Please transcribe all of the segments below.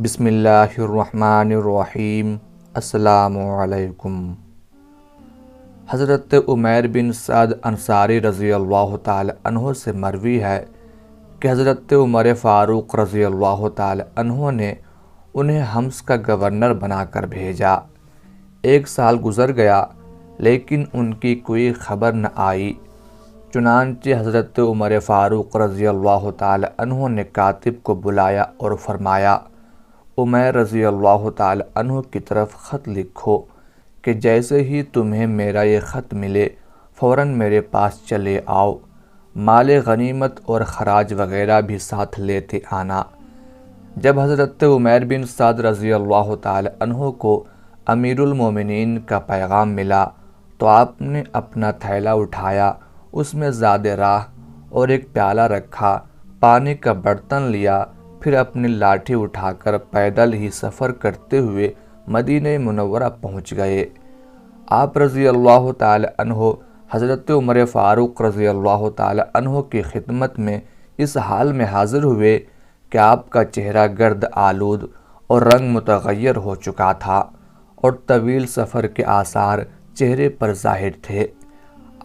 بسم اللہ الرحمن الرحیم۔ السلام علیکم۔ حضرت عمیر بن سعد انصاری رضی اللہ تعالی عنہ سے مروی ہے کہ حضرت عمر فاروق رضی اللہ تعالی عنہ نے انہیں حمص کا گورنر بنا کر بھیجا۔ 1 سال گزر گیا لیکن ان کی کوئی خبر نہ آئی۔ چنانچہ حضرت عمر فاروق رضی اللہ تعالی عنہ نے کاتب کو بلایا اور فرمایا، عمیر رضی اللہ تعالی عنہ کی طرف خط لکھو کہ جیسے ہی تمہیں میرا یہ خط ملے فوراً میرے پاس چلے آؤ، مال غنیمت اور خراج وغیرہ بھی ساتھ لیتے آنا۔ جب حضرت عمیر بن سعد رضی اللہ تعالی عنہ کو امیر المومنین کا پیغام ملا تو آپ نے اپنا تھیلا اٹھایا، اس میں زاد راہ اور ایک پیالہ رکھا، پانی کا برتن لیا، پھر اپنی لاٹھی اٹھا کر پیدل ہی سفر کرتے ہوئے مدینہ منورہ پہنچ گئے۔ آپ رضی اللہ تعالی عنہ حضرت عمر فاروق رضی اللہ تعالی عنہ کی خدمت میں اس حال میں حاضر ہوئے کہ آپ کا چہرہ گرد آلود اور رنگ متغیر ہو چکا تھا اور طویل سفر کے آثار چہرے پر ظاہر تھے۔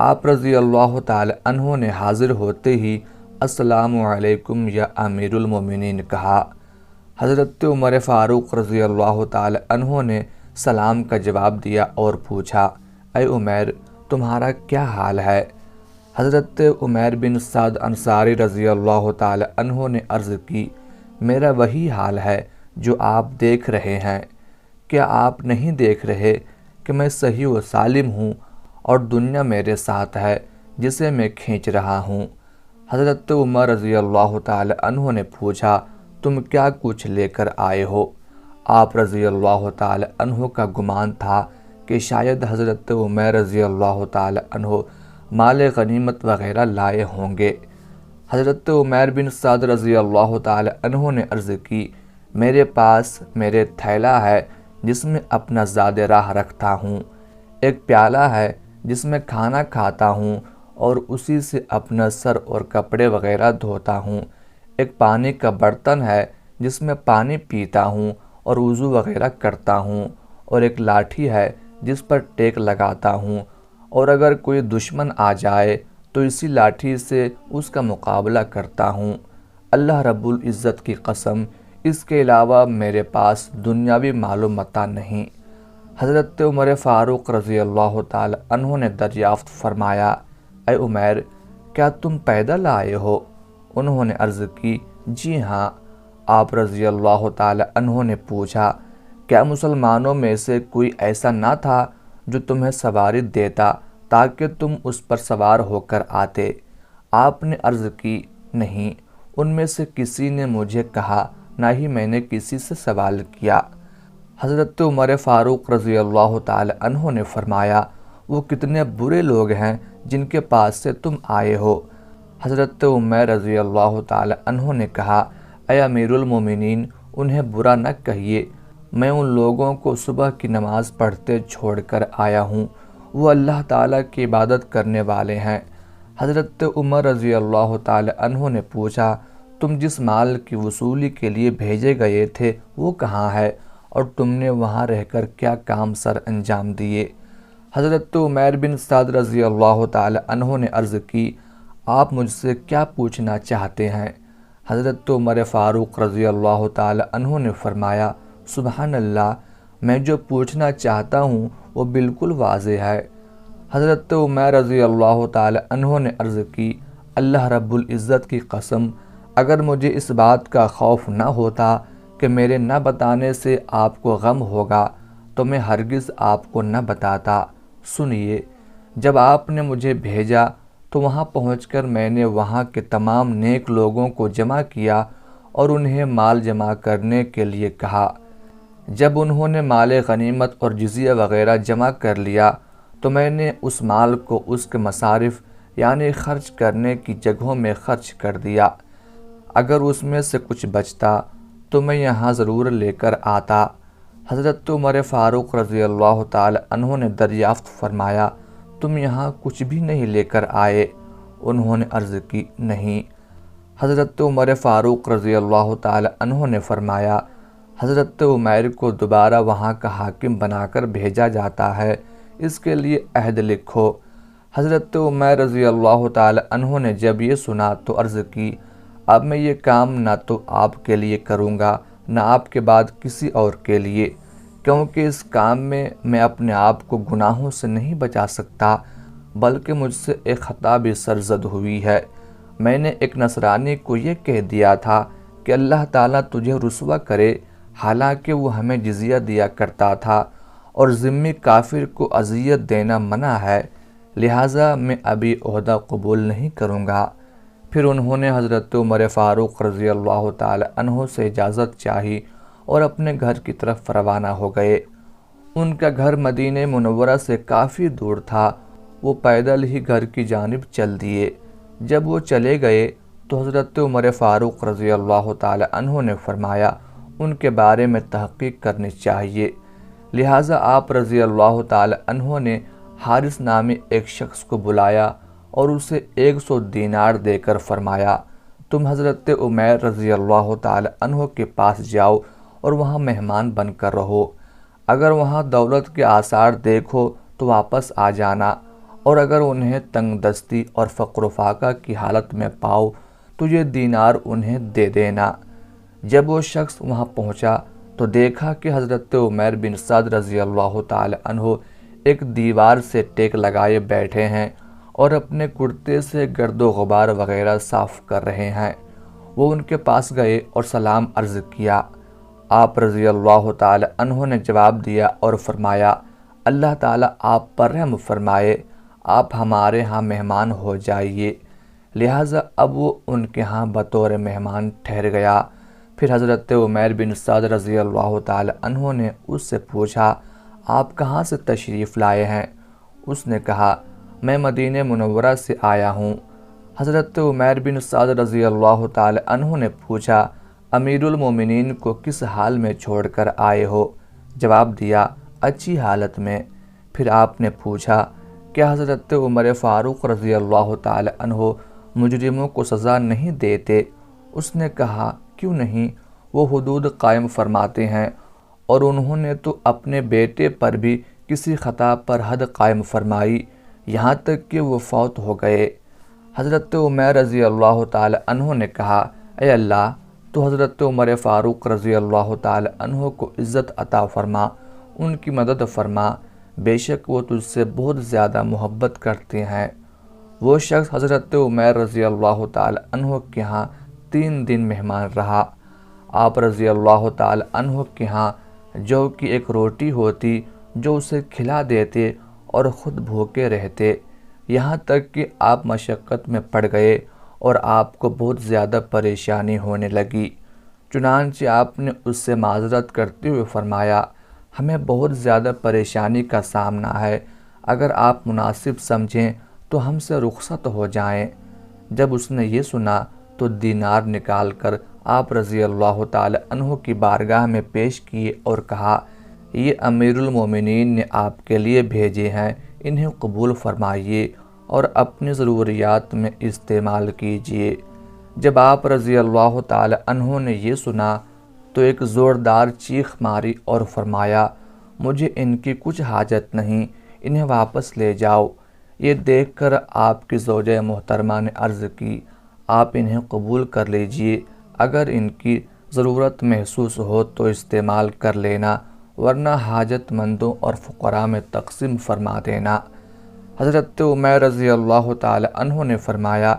آپ رضی اللہ تعالی عنہ نے حاضر ہوتے ہی السلام علیکم یا امیر المومنین کہا۔ حضرت عمر فاروق رضی اللہ تعالی عنہ نے سلام کا جواب دیا اور پوچھا، اے عمیر تمہارا کیا حال ہے؟ حضرت عمیر بن سعد انصاری رضی اللہ تعالی عنہ نے عرض کی، میرا وہی حال ہے جو آپ دیکھ رہے ہیں۔ کیا آپ نہیں دیکھ رہے کہ میں صحیح و سالم ہوں اور دنیا میرے ساتھ ہے جسے میں کھینچ رہا ہوں؟ حضرت عمر رضی اللہ تعالی عنہ نے پوچھا، تم کیا کچھ لے کر آئے ہو؟ آپ رضی اللہ تعالی عنہ کا گمان تھا کہ شاید حضرت عمر رضی اللہ تعالی عنہ مال غنیمت وغیرہ لائے ہوں گے۔ حضرت عمیر بن سعد رضی اللہ تعالی عنہ نے عرض کی، میرے پاس میرے تھیلا ہے جس میں اپنا زاد راہ رکھتا ہوں، ایک پیالہ ہے جس میں کھانا کھاتا ہوں اور اسی سے اپنا سر اور کپڑے وغیرہ دھوتا ہوں، ایک پانی کا برتن ہے جس میں پانی پیتا ہوں اور وضو وغیرہ کرتا ہوں، اور ایک لاٹھی ہے جس پر ٹیک لگاتا ہوں، اور اگر کوئی دشمن آ جائے تو اسی لاٹھی سے اس کا مقابلہ کرتا ہوں۔ اللہ رب العزت کی قسم، اس کے علاوہ میرے پاس دنیاوی مال و متاع نہیں۔ حضرت عمر فاروق رضی اللہ تعالی عنہ نے دریافت فرمایا، اے عمیر کیا تم پیدل آئے ہو؟ انہوں نے عرض کی، جی ہاں۔ آپ رضی اللہ تعالی عنہ نے پوچھا، کیا مسلمانوں میں سے کوئی ایسا نہ تھا جو تمہیں سواری دیتا تاکہ تم اس پر سوار ہو کر آتے؟ آپ نے عرض کی، نہیں، ان میں سے کسی نے مجھے کہا، نہ ہی میں نے کسی سے سوال کیا۔ حضرت عمر فاروق رضی اللہ تعالی عنہ نے فرمایا، وہ کتنے برے لوگ ہیں جن کے پاس سے تم آئے ہو؟ حضرت عمر رضی اللہ تعالی عنہ نے کہا، اے امیر المومنین انہیں برا نہ کہیے، میں ان لوگوں کو صبح کی نماز پڑھتے چھوڑ کر آیا ہوں، وہ اللہ تعالیٰ کی عبادت کرنے والے ہیں۔ حضرت عمر رضی اللہ تعالی عنہ نے پوچھا، تم جس مال کی وصولی کے لیے بھیجے گئے تھے وہ کہاں ہے اور تم نے وہاں رہ کر کیا کام سر انجام دیے؟ حضرت عمیر بن سعد رضی اللہ تعالی عنہ نے عرض کی، آپ مجھ سے کیا پوچھنا چاہتے ہیں؟ حضرت عمر فاروق رضی اللہ تعالی عنہ نے فرمایا، سبحان اللہ، میں جو پوچھنا چاہتا ہوں وہ بالکل واضح ہے۔ حضرت عمر رضی اللہ تعالی عنہ نے عرض کی، اللہ رب العزت کی قسم، اگر مجھے اس بات کا خوف نہ ہوتا کہ میرے نہ بتانے سے آپ کو غم ہوگا تو میں ہرگز آپ کو نہ بتاتا۔ سنیے، جب آپ نے مجھے بھیجا تو وہاں پہنچ کر میں نے وہاں کے تمام نیک لوگوں کو جمع کیا اور انہیں مال جمع کرنے کے لیے کہا۔ جب انہوں نے مال غنیمت اور جزیہ وغیرہ جمع کر لیا تو میں نے اس مال کو اس کے مصارف یعنی خرچ کرنے کی جگہوں میں خرچ کر دیا۔ اگر اس میں سے کچھ بچتا تو میں یہاں ضرور لے کر آتا۔ حضرت عمر فاروق رضی اللہ تعالی عنہ نے دریافت فرمایا، تم یہاں کچھ بھی نہیں لے کر آئے؟ انہوں نے عرض کی، نہیں۔ حضرت عمر فاروق رضی اللہ تعالی عنہ نے فرمایا، حضرت عمیر کو دوبارہ وہاں کا حاکم بنا کر بھیجا جاتا ہے، اس کے لیے عہد لکھو۔ حضرت عمیر رضی اللہ تعالی عنہ نے جب یہ سنا تو عرض کی، اب میں یہ کام نہ تو آپ کے لیے کروں گا نہ آپ کے بعد کسی اور کے لیے، کیونکہ اس کام میں اپنے آپ کو گناہوں سے نہیں بچا سکتا، بلکہ مجھ سے ایک خطا بھی سرزد ہوئی ہے۔ میں نے ایک نصرانی کو یہ کہہ دیا تھا کہ اللہ تعالیٰ تجھے رسوا کرے، حالانکہ وہ ہمیں جزیہ دیا کرتا تھا اور ذمہ کافر کو اذیت دینا منع ہے، لہٰذا میں ابھی عہدہ قبول نہیں کروں گا۔ پھر انہوں نے حضرت عمر فاروق رضی اللہ تعالی عنہ سے اجازت چاہی اور اپنے گھر کی طرف روانہ ہو گئے۔ ان کا گھر مدینہ منورہ سے کافی دور تھا، وہ پیدل ہی گھر کی جانب چل دیے۔ جب وہ چلے گئے تو حضرت عمر فاروق رضی اللہ تعالی عنہ نے فرمایا ان کے بارے میں تحقیق کرنی چاہیے، لہٰذا آپ رضی اللہ تعالی عنہ نے حارث نامی ایک شخص کو بلایا اور اسے 100 دینار دے کر فرمایا، تم حضرت عمیر رضی اللہ تعالی عنہ کے پاس جاؤ اور وہاں مہمان بن کر رہو، اگر وہاں دولت کے آثار دیکھو تو واپس آ جانا، اور اگر انہیں تنگ دستی اور فقر و فاقہ کی حالت میں پاؤ تو یہ دینار انہیں دے دینا۔ جب وہ شخص وہاں پہنچا تو دیکھا کہ حضرت عمیر بن سعد رضی اللہ تعالی عنہ ایک دیوار سے ٹیک لگائے بیٹھے ہیں اور اپنے کرتے سے گرد و غبار وغیرہ صاف کر رہے ہیں۔ وہ ان کے پاس گئے اور سلام عرض کیا۔ آپ رضی اللہ تعالی عنہ نے جواب دیا اور فرمایا، اللہ تعالیٰ آپ پر رحم فرمائے، آپ ہمارے ہاں مہمان ہو جائیے۔ لہٰذا اب وہ ان کے ہاں بطور مہمان ٹھہر گیا۔ پھر حضرت عمیر بن سعد رضی اللہ تعالی عنہ نے اس سے پوچھا، آپ کہاں سے تشریف لائے ہیں؟ اس نے کہا، میں مدینہ منورہ سے آیا ہوں۔ حضرت عمیر بن سعد رضی اللہ تعالی عنہ نے پوچھا، امیر المومنین کو کس حال میں چھوڑ کر آئے ہو؟ جواب دیا، اچھی حالت میں۔ پھر آپ نے پوچھا، کیا حضرت عمر فاروق رضی اللہ تعالی عنہ مجرموں کو سزا نہیں دیتے؟ اس نے کہا، کیوں نہیں، وہ حدود قائم فرماتے ہیں، اور انہوں نے تو اپنے بیٹے پر بھی کسی خطا پر حد قائم فرمائی، یہاں تک کہ وہ فوت ہو گئے۔ حضرت عمیر رضی اللہ تعالی عنہ نے کہا، اے اللہ، تو حضرت عمر فاروق رضی اللہ تعالی عنہ کو عزت عطا فرما، ان کی مدد فرما، بے شک وہ تجھ سے بہت زیادہ محبت کرتے ہیں۔ وہ شخص حضرت عمیر رضی اللہ تعالی عنہ کے ہاں 3 دن مہمان رہا۔ آپ رضی اللہ تعالی عنہ کے ہاں جو کی ایک روٹی ہوتی جو اسے کھلا دیتے اور خود بھوکے رہتے، یہاں تک کہ آپ مشقت میں پڑ گئے اور آپ کو بہت زیادہ پریشانی ہونے لگی۔ چنانچہ آپ نے اس سے معذرت کرتے ہوئے فرمایا، ہمیں بہت زیادہ پریشانی کا سامنا ہے، اگر آپ مناسب سمجھیں تو ہم سے رخصت ہو جائیں۔ جب اس نے یہ سنا تو دینار نکال کر آپ رضی اللہ تعالی عنہ کی بارگاہ میں پیش کیے اور کہا، یہ امیر المومنین نے آپ کے لیے بھیجے ہیں، انہیں قبول فرمائیے اور اپنی ضروریات میں استعمال کیجیے۔ جب آپ رضی اللہ تعالی عنہ نے یہ سنا تو ایک زوردار چیخ ماری اور فرمایا، مجھے ان کی کچھ حاجت نہیں، انہیں واپس لے جاؤ۔ یہ دیکھ کر آپ کی زوجہ محترمہ نے عرض کی، آپ انہیں قبول کر لیجئے، اگر ان کی ضرورت محسوس ہو تو استعمال کر لینا، ورنہ حاجت مندوں اور فقراء میں تقسیم فرما دینا۔ حضرت عمیر رضی اللہ تعالی عنہ نے فرمایا،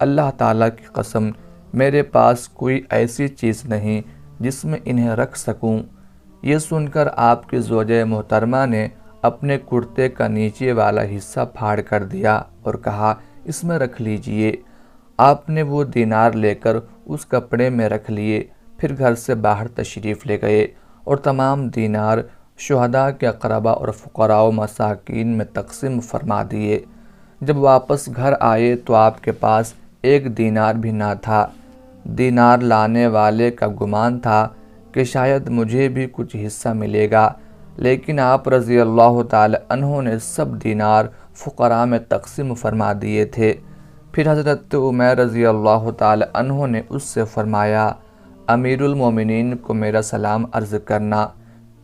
اللہ تعالیٰ کی قسم، میرے پاس کوئی ایسی چیز نہیں جس میں انہیں رکھ سکوں۔ یہ سن کر آپ کی زوجہ محترمہ نے اپنے کرتے کا نیچے والا حصہ پھاڑ کر دیا اور کہا، اس میں رکھ لیجئے۔ آپ نے وہ دینار لے کر اس کپڑے میں رکھ لیے، پھر گھر سے باہر تشریف لے گئے اور تمام دینار شہداء کے اقرباء اور فقراء و مساکین میں تقسیم فرما دیے۔ جب واپس گھر آئے تو آپ کے پاس 1 دینار بھی نہ تھا۔ دینار لانے والے کا گمان تھا کہ شاید مجھے بھی کچھ حصہ ملے گا، لیکن آپ رضی اللہ تعالی عنہ نے سب دینار فقراء میں تقسیم فرما دیے تھے۔ پھر حضرت عمیر رضی اللہ تعالی عنہ نے اس سے فرمایا، امیر المومنین کو میرا سلام عرض کرنا۔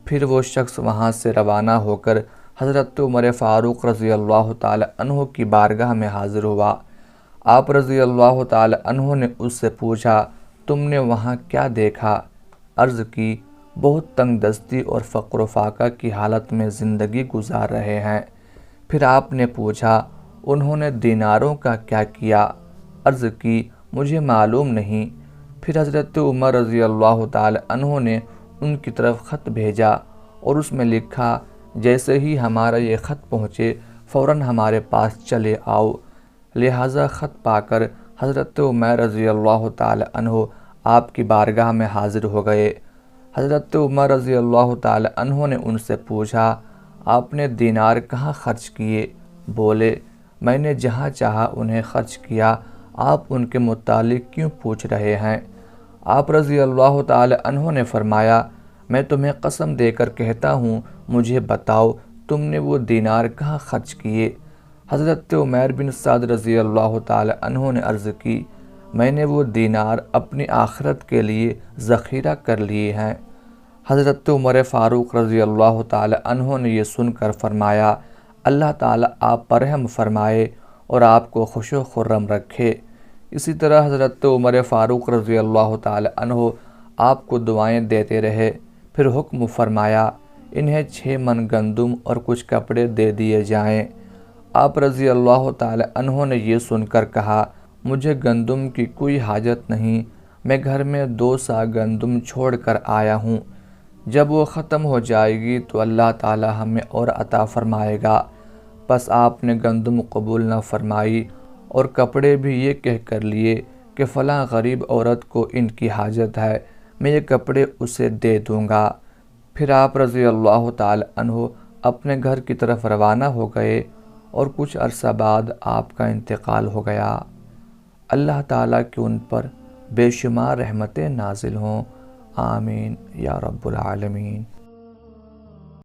پھر وہ شخص وہاں سے روانہ ہو کر حضرت عمر فاروق رضی اللہ تعالی عنہ کی بارگاہ میں حاضر ہوا۔ آپ رضی اللہ تعالی عنہ نے اس سے پوچھا، تم نے وہاں کیا دیکھا؟ عرض کی، بہت تنگ دستی اور فقر و فاقہ کی حالت میں زندگی گزار رہے ہیں۔ پھر آپ نے پوچھا، انہوں نے دیناروں کا کیا کیا؟ عرض کی، مجھے معلوم نہیں۔ پھر حضرت عمر رضی اللہ تعالی عنہ نے ان کی طرف خط بھیجا اور اس میں لکھا، جیسے ہی ہمارا یہ خط پہنچے فوراً ہمارے پاس چلے آؤ۔ لہٰذا خط پا کر حضرت عمر رضی اللہ تعالی عنہ آپ کی بارگاہ میں حاضر ہو گئے۔ حضرت عمر رضی اللہ تعالی عنہ نے ان سے پوچھا، آپ نے دینار کہاں خرچ کیے؟ بولے، میں نے جہاں چاہا انہیں خرچ کیا، آپ ان کے متعلق کیوں پوچھ رہے ہیں؟ آپ رضی اللہ تعالی عنہ نے فرمایا، میں تمہیں قسم دے کر کہتا ہوں، مجھے بتاؤ تم نے وہ دینار کہاں خرچ کیے؟ حضرت عمیر بن سعد رضی اللہ تعالی عنہ نے عرض کی، میں نے وہ دینار اپنی آخرت کے لیے ذخیرہ کر لیے ہیں۔ حضرت عمر فاروق رضی اللہ تعالی عنہ نے یہ سن کر فرمایا، اللہ تعالی آپ پر رحم فرمائے اور آپ کو خوش و خرم رکھے۔ اسی طرح حضرت عمر فاروق رضی اللہ تعالی عنہ آپ کو دعائیں دیتے رہے۔ پھر حکم فرمایا، انہیں 6 من گندم اور کچھ کپڑے دے دیے جائیں۔ آپ رضی اللہ تعالی عنہ نے یہ سن کر کہا، مجھے گندم کی کوئی حاجت نہیں، میں گھر میں 2 سا گندم چھوڑ کر آیا ہوں، جب وہ ختم ہو جائے گی تو اللہ تعالی ہمیں اور عطا فرمائے گا۔ پس آپ نے گندم قبول نہ فرمائی اور کپڑے بھی یہ کہہ کر لیے کہ فلاں غریب عورت کو ان کی حاجت ہے، میں یہ کپڑے اسے دے دوں گا۔ پھر آپ رضی اللہ تعالی عنہ اپنے گھر کی طرف روانہ ہو گئے اور کچھ عرصہ بعد آپ کا انتقال ہو گیا۔ اللہ تعالیٰ کی ان پر بے شمار رحمتیں نازل ہوں، آمین یا رب العالمین۔